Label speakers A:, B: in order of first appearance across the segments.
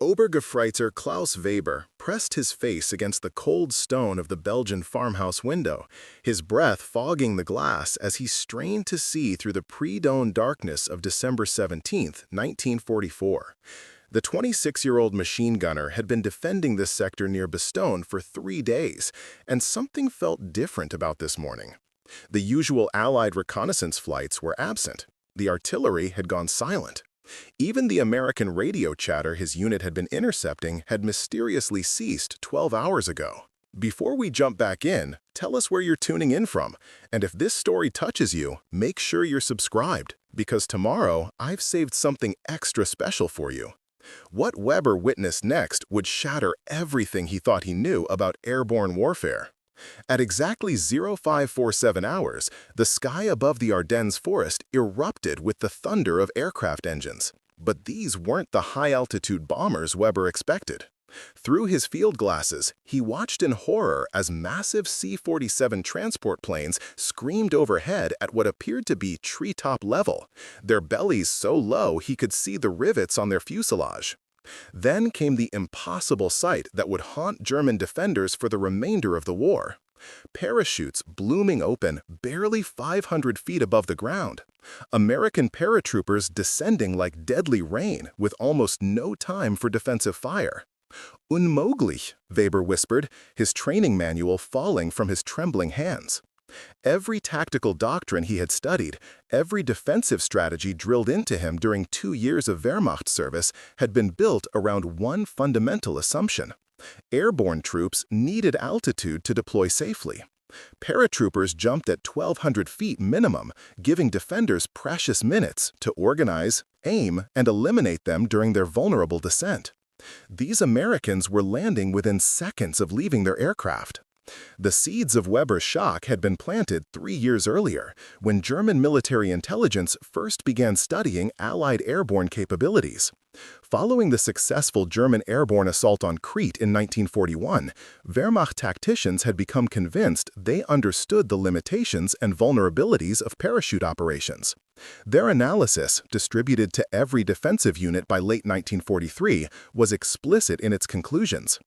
A: Obergefreiter Klaus Weber pressed his face against the cold stone of the Belgian farmhouse window, his breath fogging the glass as he strained to see through the pre-dawn darkness of December 17, 1944. The 26-year-old machine gunner had been defending this sector near Bastogne for 3 days, and something felt different about this morning. The usual Allied reconnaissance flights were absent. The artillery had gone silent. Even the American radio chatter his unit had been intercepting had mysteriously ceased 12 hours ago. Before we jump back in, tell us where you're tuning in from, and if this story touches you, make sure you're subscribed, because tomorrow I've saved something extra special for you. What Weber witnessed next would shatter everything he thought he knew about airborne warfare. At exactly 0547 hours, the sky above the Ardennes forest erupted with the thunder of aircraft engines. But these weren't the high-altitude bombers Weber expected. Through his field glasses, he watched in horror as massive C-47 transport planes screamed overhead at what appeared to be treetop level, their bellies so low he could see the rivets on their fuselage. Then came the impossible sight that would haunt German defenders for the remainder of the war. Parachutes blooming open barely 500 feet above the ground. American paratroopers descending like deadly rain with almost no time for defensive fire. Unmöglich, Weber whispered, his training manual falling from his trembling hands. Every tactical doctrine he had studied, every defensive strategy drilled into him during 2 years of Wehrmacht service had been built around one fundamental assumption. Airborne troops needed altitude to deploy safely. Paratroopers jumped at 1,200 feet minimum, giving defenders precious minutes to organize, aim, and eliminate them during their vulnerable descent. These Americans were landing within seconds of leaving their aircraft. The seeds of Weber's shock had been planted 3 years earlier, when German military intelligence first began studying Allied airborne capabilities. Following the successful German airborne assault on Crete in 1941, Wehrmacht tacticians had become convinced they understood the limitations and vulnerabilities of parachute operations. Their analysis, distributed to every defensive unit by late 1943, was explicit in its conclusions.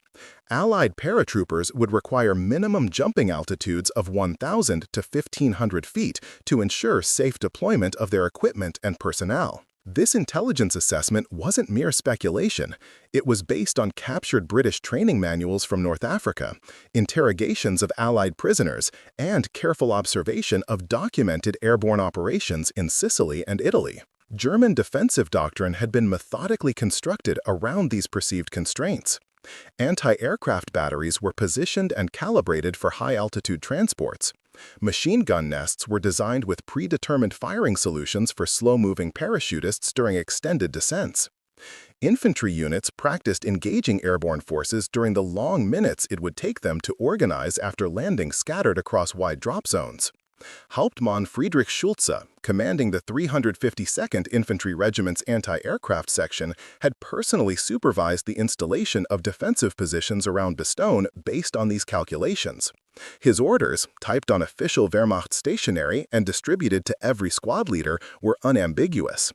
A: Allied paratroopers would require minimum jumping altitudes of 1,000 to 1,500 feet to ensure safe deployment of their equipment and personnel. This intelligence assessment wasn't mere speculation. It was based on captured British training manuals from North Africa, interrogations of Allied prisoners, and careful observation of documented airborne operations in Sicily and Italy. German defensive doctrine had been methodically constructed around these perceived constraints. Anti-aircraft batteries were positioned and calibrated for high-altitude transports. Machine gun nests were designed with predetermined firing solutions for slow-moving parachutists during extended descents. Infantry units practiced engaging airborne forces during the long minutes it would take them to organize after landing scattered across wide drop zones. Hauptmann Friedrich Schulze, commanding the 352nd Infantry Regiment's anti-aircraft section, had personally supervised the installation of defensive positions around Bastogne based on these calculations. His orders, typed on official Wehrmacht stationery and distributed to every squad leader, were unambiguous.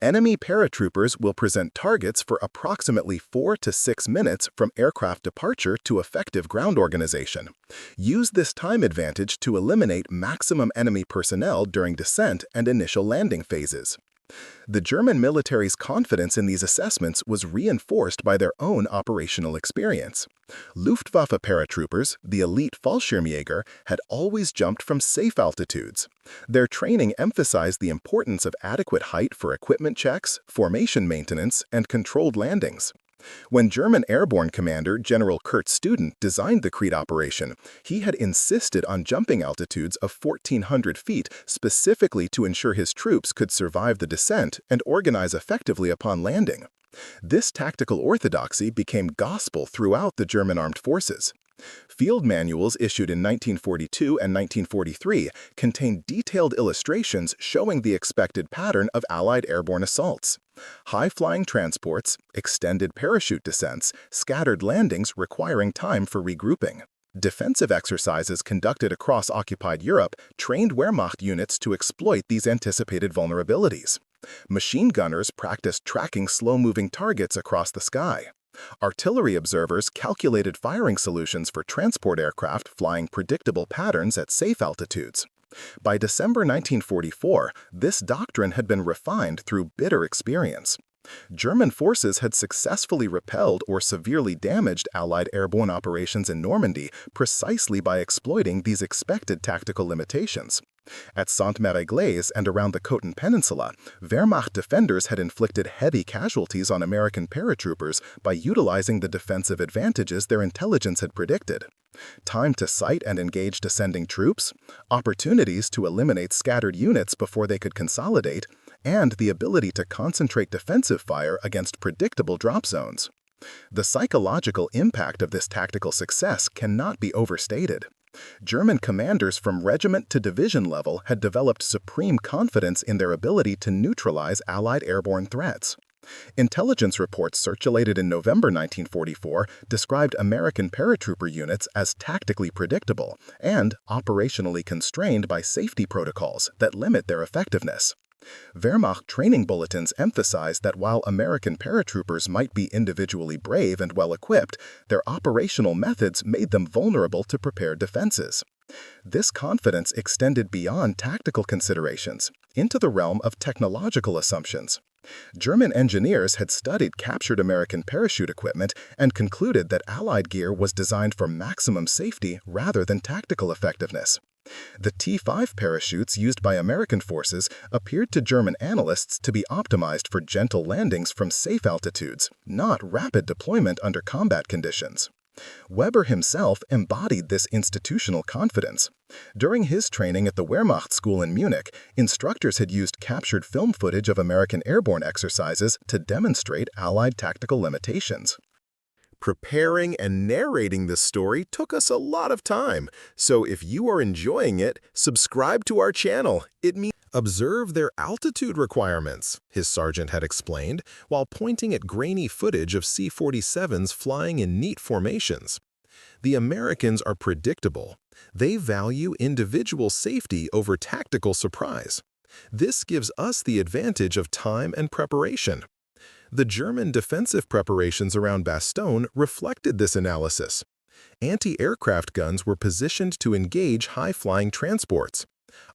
A: Enemy paratroopers will present targets for approximately 4 to 6 minutes from aircraft departure to effective ground organization. Use this time advantage to eliminate maximum enemy personnel during descent and initial landing phases. The German military's confidence in these assessments was reinforced by their own operational experience. Luftwaffe paratroopers, the elite Fallschirmjäger, had always jumped from safe altitudes. Their training emphasized the importance of adequate height for equipment checks, formation maintenance, and controlled landings. When German airborne commander General Kurt Student designed the Crete operation, he had insisted on jumping altitudes of 1,400 feet specifically to ensure his troops could survive the descent and organize effectively upon landing. This tactical orthodoxy became gospel throughout the German armed forces. Field manuals issued in 1942 and 1943 contained detailed illustrations showing the expected pattern of Allied airborne assaults. High-flying transports, extended parachute descents, scattered landings requiring time for regrouping. Defensive exercises conducted across occupied Europe trained Wehrmacht units to exploit these anticipated vulnerabilities. Machine gunners practiced tracking slow-moving targets across the sky. Artillery observers calculated firing solutions for transport aircraft flying predictable patterns at safe altitudes. By December 1944, this doctrine had been refined through bitter experience. German forces had successfully repelled or severely damaged Allied airborne operations in Normandy precisely by exploiting these expected tactical limitations. At Sainte-Mère-Église and around the Coton Peninsula, Wehrmacht defenders had inflicted heavy casualties on American paratroopers by utilizing the defensive advantages their intelligence had predicted. Time to sight and engage descending troops, opportunities to eliminate scattered units before they could consolidate, and the ability to concentrate defensive fire against predictable drop zones. The psychological impact of this tactical success cannot be overstated. German commanders from regiment to division level had developed supreme confidence in their ability to neutralize Allied airborne threats. Intelligence reports circulated in November 1944 described American paratrooper units as tactically predictable and operationally constrained by safety protocols that limit their effectiveness. Wehrmacht training bulletins emphasized that while American paratroopers might be individually brave and well-equipped, their operational methods made them vulnerable to prepared defenses. This confidence extended beyond tactical considerations into the realm of technological assumptions. German engineers had studied captured American parachute equipment and concluded that Allied gear was designed for maximum safety rather than tactical effectiveness. The T-5 parachutes used by American forces appeared to German analysts to be optimized for gentle landings from safe altitudes, not rapid deployment under combat conditions. Weber himself embodied this institutional confidence. During his training at the Wehrmacht School in Munich, instructors had used captured film footage of American airborne exercises to demonstrate Allied tactical limitations. Preparing and narrating this story took us a lot of time, so if you are enjoying it, subscribe to our channel. It means observe their altitude requirements, his sergeant had explained, while pointing at grainy footage of C-47s flying in neat formations. The Americans are predictable. They value individual safety over tactical surprise. This gives us the advantage of time and preparation. The German defensive preparations around Bastogne reflected this analysis. Anti-aircraft guns were positioned to engage high-flying transports.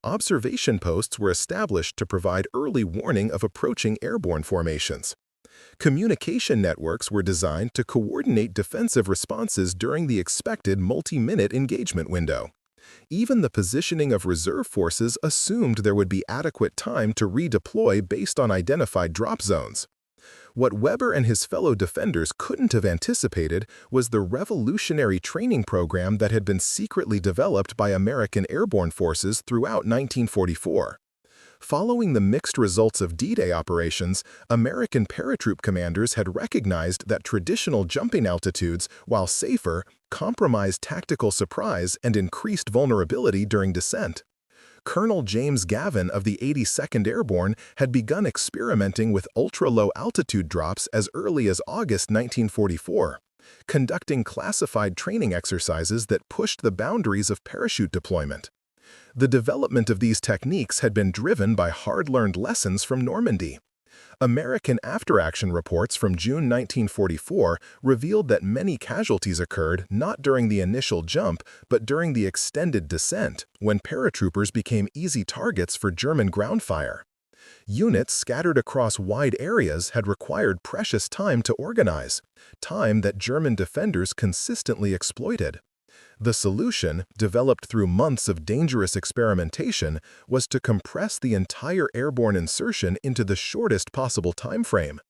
A: Observation posts were established to provide early warning of approaching airborne formations. Communication networks were designed to coordinate defensive responses during the expected multi-minute engagement window. Even the positioning of reserve forces assumed there would be adequate time to redeploy based on identified drop zones. What Weber and his fellow defenders couldn't have anticipated was the revolutionary training program that had been secretly developed by American airborne forces throughout 1944. Following the mixed results of D-Day operations, American paratroop commanders had recognized that traditional jumping altitudes, while safer, compromised tactical surprise and increased vulnerability during descent. Colonel James Gavin of the 82nd Airborne had begun experimenting with ultra-low altitude drops as early as August 1944, conducting classified training exercises that pushed the boundaries of parachute deployment. The development of these techniques had been driven by hard-learned lessons from Normandy. American after-action reports from June 1944 revealed that many casualties occurred not during the initial jump but during the extended descent, when paratroopers became easy targets for German ground fire. Units scattered across wide areas had required precious time to organize, time that German defenders consistently exploited. The solution, developed through months of dangerous experimentation, was to compress the entire airborne insertion into the shortest possible time frame.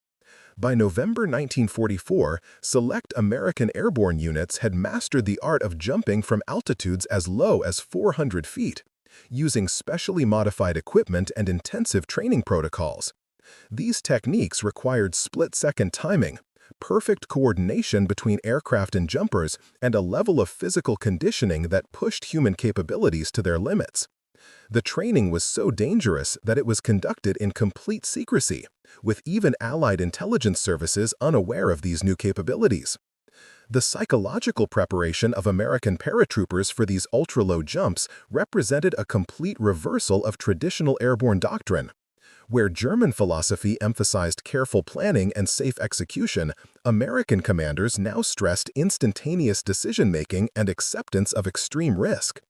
A: By November 1944, select American airborne units had mastered the art of jumping from altitudes as low as 400 feet, using specially modified equipment and intensive training protocols. These techniques required split-second timing, perfect coordination between aircraft and jumpers, and a level of physical conditioning that pushed human capabilities to their limits. The training was so dangerous that it was conducted in complete secrecy, with even Allied intelligence services unaware of these new capabilities. The psychological preparation of American paratroopers for these ultra-low jumps represented a complete reversal of traditional airborne doctrine. Where German philosophy emphasized careful planning and safe execution, American commanders now stressed instantaneous decision-making and acceptance of extreme risk.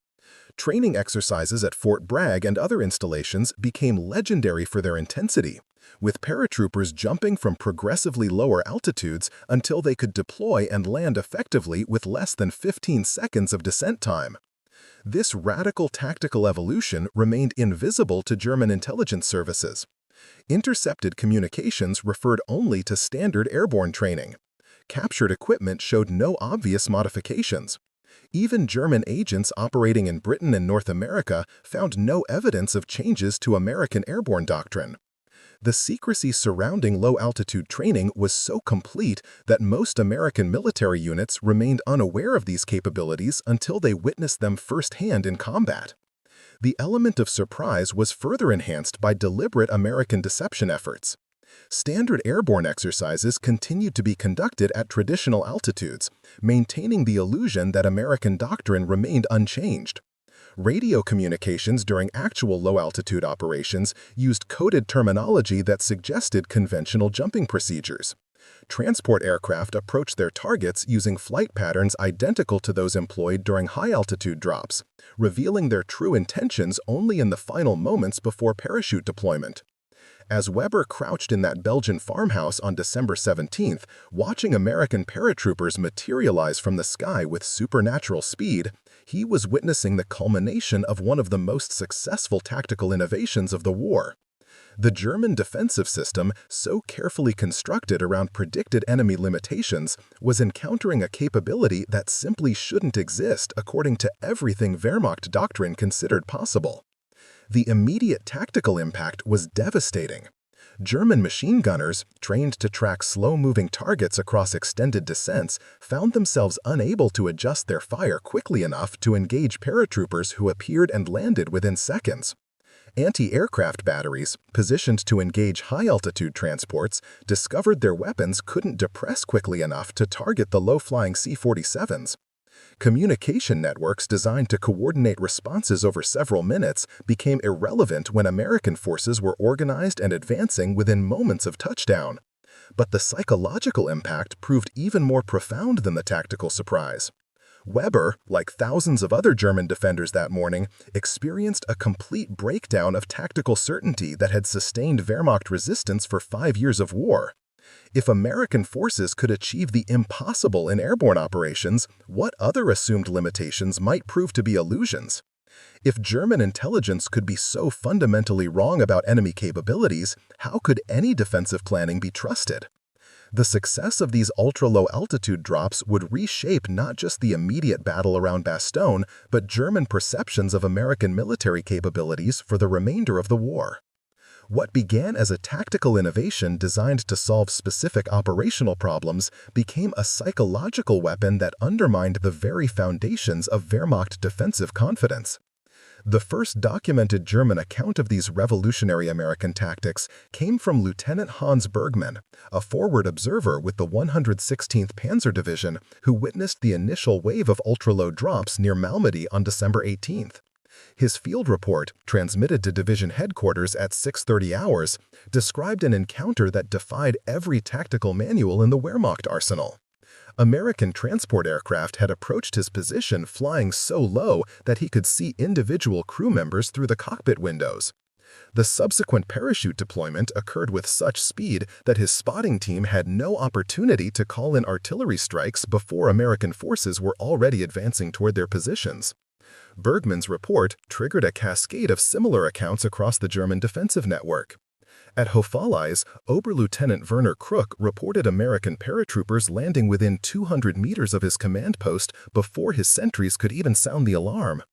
A: Training exercises at Fort Bragg and other installations became legendary for their intensity, with paratroopers jumping from progressively lower altitudes until they could deploy and land effectively with less than 15 seconds of descent time. This radical tactical evolution remained invisible to German intelligence services. Intercepted communications referred only to standard airborne training. Captured equipment showed no obvious modifications. Even German agents operating in Britain and North America found no evidence of changes to American airborne doctrine. The secrecy surrounding low-altitude training was so complete that most American military units remained unaware of these capabilities until they witnessed them firsthand in combat. The element of surprise was further enhanced by deliberate American deception efforts. Standard airborne exercises continued to be conducted at traditional altitudes, maintaining the illusion that American doctrine remained unchanged. Radio communications during actual low-altitude operations used coded terminology that suggested conventional jumping procedures. Transport aircraft approached their targets using flight patterns identical to those employed during high-altitude drops, revealing their true intentions only in the final moments before parachute deployment. As Weber crouched in that Belgian farmhouse on December 17th, watching American paratroopers materialize from the sky with supernatural speed, he was witnessing the culmination of one of the most successful tactical innovations of the war. The German defensive system, so carefully constructed around predicted enemy limitations, was encountering a capability that simply shouldn't exist according to everything Wehrmacht doctrine considered possible. The immediate tactical impact was devastating. German machine gunners, trained to track slow-moving targets across extended descents, found themselves unable to adjust their fire quickly enough to engage paratroopers who appeared and landed within seconds. Anti-aircraft batteries, positioned to engage high-altitude transports, discovered their weapons couldn't depress quickly enough to target the low-flying C-47s. Communication networks designed to coordinate responses over several minutes became irrelevant when American forces were organized and advancing within moments of touchdown. But the psychological impact proved even more profound than the tactical surprise. Weber, like thousands of other German defenders that morning, experienced a complete breakdown of tactical certainty that had sustained Wehrmacht resistance for 5 years of war. If American forces could achieve the impossible in airborne operations, what other assumed limitations might prove to be illusions? If German intelligence could be so fundamentally wrong about enemy capabilities, how could any defensive planning be trusted? The success of these ultra-low altitude drops would reshape not just the immediate battle around Bastogne, but German perceptions of American military capabilities for the remainder of the war. What began as a tactical innovation designed to solve specific operational problems became a psychological weapon that undermined the very foundations of Wehrmacht defensive confidence. The first documented German account of these revolutionary American tactics came from Lieutenant Hans Bergmann, a forward observer with the 116th Panzer Division who witnessed the initial wave of ultra-low drops near Malmedy on December 18th. His field report, transmitted to division headquarters at 6:30 hours, described an encounter that defied every tactical manual in the Wehrmacht arsenal. American transport aircraft had approached his position flying so low that he could see individual crew members through the cockpit windows. The subsequent parachute deployment occurred with such speed that his spotting team had no opportunity to call in artillery strikes before American forces were already advancing toward their positions. Bergmann's report triggered a cascade of similar accounts across the German defensive network. At Hofalais, Oberlieutenant Werner Kruk reported American paratroopers landing within 200 meters of his command post before his sentries could even sound the alarm.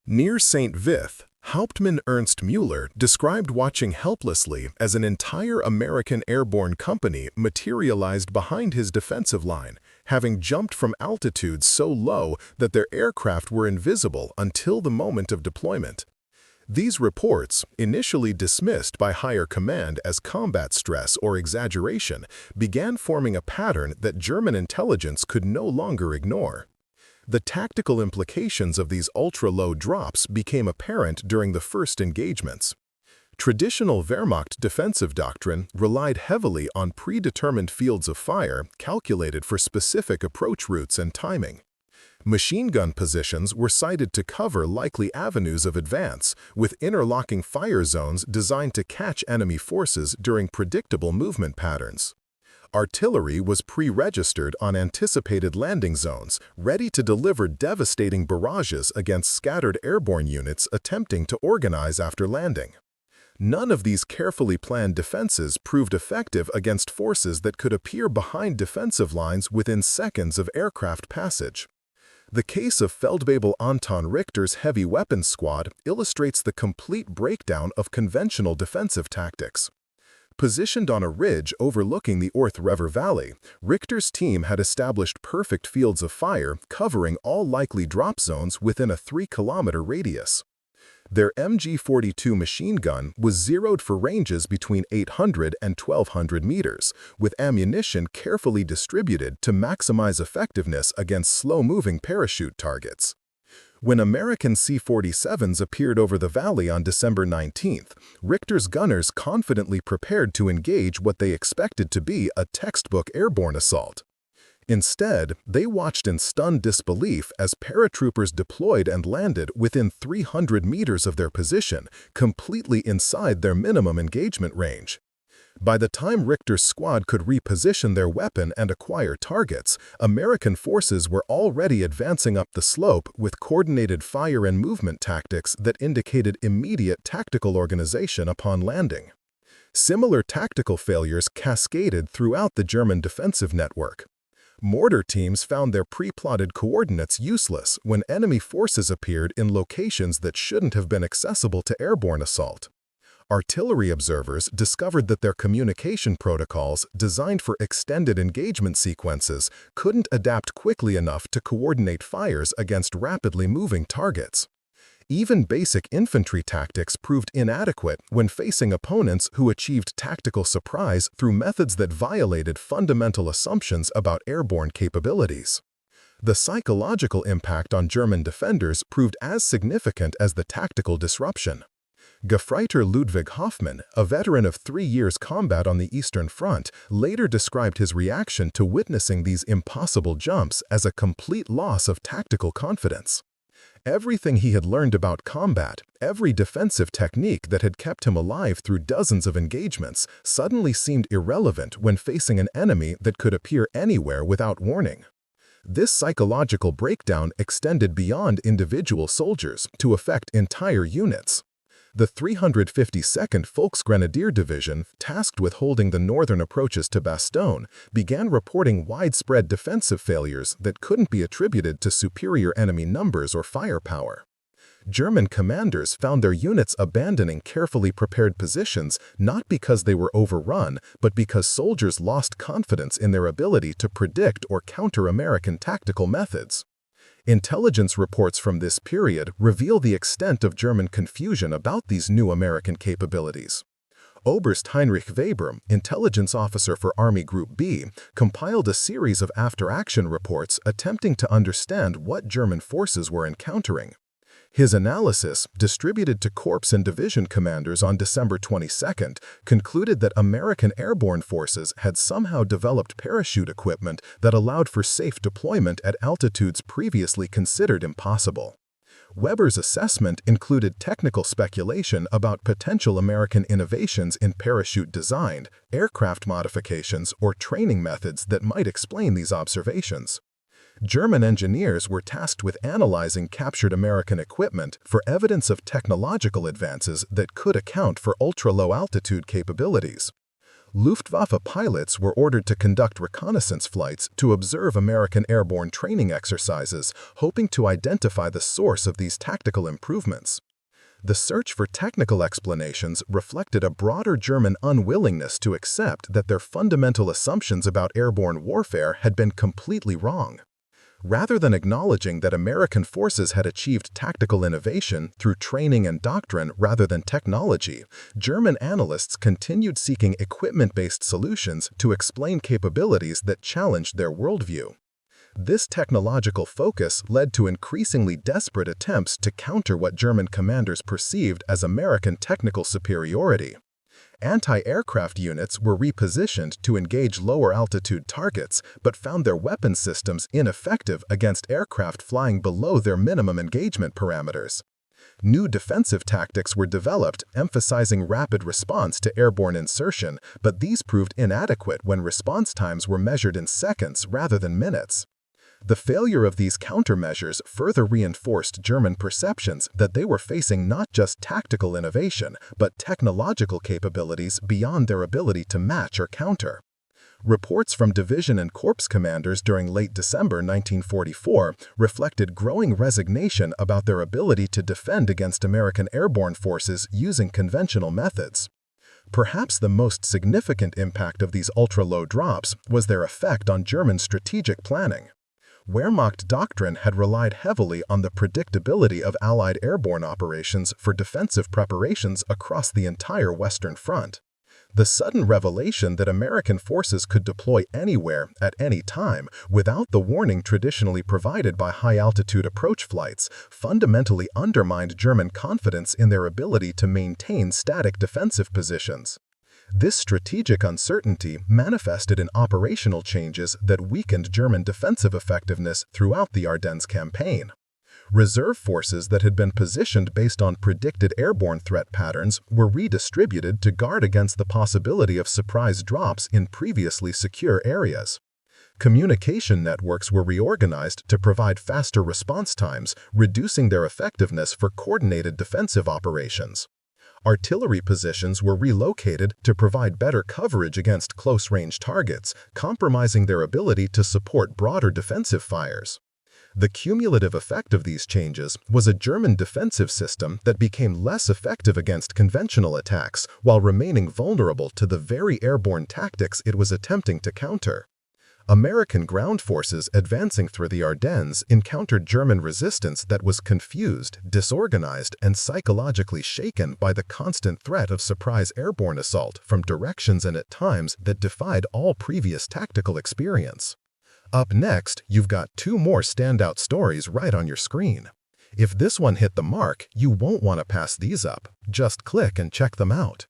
A: Near St. Vith, Hauptmann Ernst Müller described watching helplessly as an entire American airborne company materialized behind his defensive line, having jumped from altitudes so low that their aircraft were invisible until the moment of deployment. These reports, initially dismissed by higher command as combat stress or exaggeration, began forming a pattern that German intelligence could no longer ignore. The tactical implications of these ultra-low drops became apparent during the first engagements. Traditional Wehrmacht defensive doctrine relied heavily on predetermined fields of fire calculated for specific approach routes and timing. Machine gun positions were sited to cover likely avenues of advance, with interlocking fire zones designed to catch enemy forces during predictable movement patterns. Artillery was pre-registered on anticipated landing zones, ready to deliver devastating barrages against scattered airborne units attempting to organize after landing. None of these carefully planned defenses proved effective against forces that could appear behind defensive lines within seconds of aircraft passage. The case of Feldwebel Anton Richter's heavy weapons squad illustrates the complete breakdown of conventional defensive tactics. Positioned on a ridge overlooking the Orth-Rever Valley, Richter's team had established perfect fields of fire covering all likely drop zones within a 3-kilometer radius. Their MG-42 machine gun was zeroed for ranges between 800 and 1,200 meters, with ammunition carefully distributed to maximize effectiveness against slow-moving parachute targets. When American C-47s appeared over the valley on December 19th, Richter's gunners confidently prepared to engage what they expected to be a textbook airborne assault. Instead, they watched in stunned disbelief as paratroopers deployed and landed within 300 meters of their position, completely inside their minimum engagement range. By the time Richter's squad could reposition their weapon and acquire targets, American forces were already advancing up the slope with coordinated fire and movement tactics that indicated immediate tactical organization upon landing. Similar tactical failures cascaded throughout the German defensive network. Mortar teams found their pre-plotted coordinates useless when enemy forces appeared in locations that shouldn't have been accessible to airborne assault. Artillery observers discovered that their communication protocols, designed for extended engagement sequences, couldn't adapt quickly enough to coordinate fires against rapidly moving targets. Even basic infantry tactics proved inadequate when facing opponents who achieved tactical surprise through methods that violated fundamental assumptions about airborne capabilities. The psychological impact on German defenders proved as significant as the tactical disruption. Gefreiter Ludwig Hoffmann, a veteran of 3 years' combat on the Eastern Front, later described his reaction to witnessing these impossible jumps as a complete loss of tactical confidence. Everything he had learned about combat, every defensive technique that had kept him alive through dozens of engagements, suddenly seemed irrelevant when facing an enemy that could appear anywhere without warning. This psychological breakdown extended beyond individual soldiers to affect entire units. The 352nd Volksgrenadier Division, tasked with holding the northern approaches to Bastogne, began reporting widespread defensive failures that couldn't be attributed to superior enemy numbers or firepower. German commanders found their units abandoning carefully prepared positions not because they were overrun, but because soldiers lost confidence in their ability to predict or counter American tactical methods. Intelligence reports from this period reveal the extent of German confusion about these new American capabilities. Oberst Heinrich Weber, intelligence officer for Army Group B, compiled a series of after-action reports attempting to understand what German forces were encountering. His analysis, distributed to corps and division commanders on December 22, concluded that American airborne forces had somehow developed parachute equipment that allowed for safe deployment at altitudes previously considered impossible. Weber's assessment included technical speculation about potential American innovations in parachute design, aircraft modifications, or training methods that might explain these observations. German engineers were tasked with analyzing captured American equipment for evidence of technological advances that could account for ultra-low altitude capabilities. Luftwaffe pilots were ordered to conduct reconnaissance flights to observe American airborne training exercises, hoping to identify the source of these tactical improvements. The search for technical explanations reflected a broader German unwillingness to accept that their fundamental assumptions about airborne warfare had been completely wrong. Rather than acknowledging that American forces had achieved tactical innovation through training and doctrine rather than technology, German analysts continued seeking equipment-based solutions to explain capabilities that challenged their worldview. This technological focus led to increasingly desperate attempts to counter what German commanders perceived as American technical superiority. Anti-aircraft units were repositioned to engage lower-altitude targets, but found their weapon systems ineffective against aircraft flying below their minimum engagement parameters. New defensive tactics were developed, emphasizing rapid response to airborne insertion, but these proved inadequate when response times were measured in seconds rather than minutes. The failure of these countermeasures further reinforced German perceptions that they were facing not just tactical innovation, but technological capabilities beyond their ability to match or counter. Reports from division and corps commanders during late December 1944 reflected growing resignation about their ability to defend against American airborne forces using conventional methods. Perhaps the most significant impact of these ultra-low drops was their effect on German strategic planning. Wehrmacht doctrine had relied heavily on the predictability of Allied airborne operations for defensive preparations across the entire Western Front. The sudden revelation that American forces could deploy anywhere, at any time, without the warning traditionally provided by high-altitude approach flights, fundamentally undermined German confidence in their ability to maintain static defensive positions. This strategic uncertainty manifested in operational changes that weakened German defensive effectiveness throughout the Ardennes campaign. Reserve forces that had been positioned based on predicted airborne threat patterns were redistributed to guard against the possibility of surprise drops in previously secure areas. Communication networks were reorganized to provide faster response times, reducing their effectiveness for coordinated defensive operations. Artillery positions were relocated to provide better coverage against close-range targets, compromising their ability to support broader defensive fires. The cumulative effect of these changes was a German defensive system that became less effective against conventional attacks while remaining vulnerable to the very airborne tactics it was attempting to counter. American ground forces advancing through the Ardennes encountered German resistance that was confused, disorganized, and psychologically shaken by the constant threat of surprise airborne assault from directions and at times that defied all previous tactical experience. Up next, you've got two more standout stories right on your screen. If this one hit the mark, you won't want to pass these up. Just click and check them out.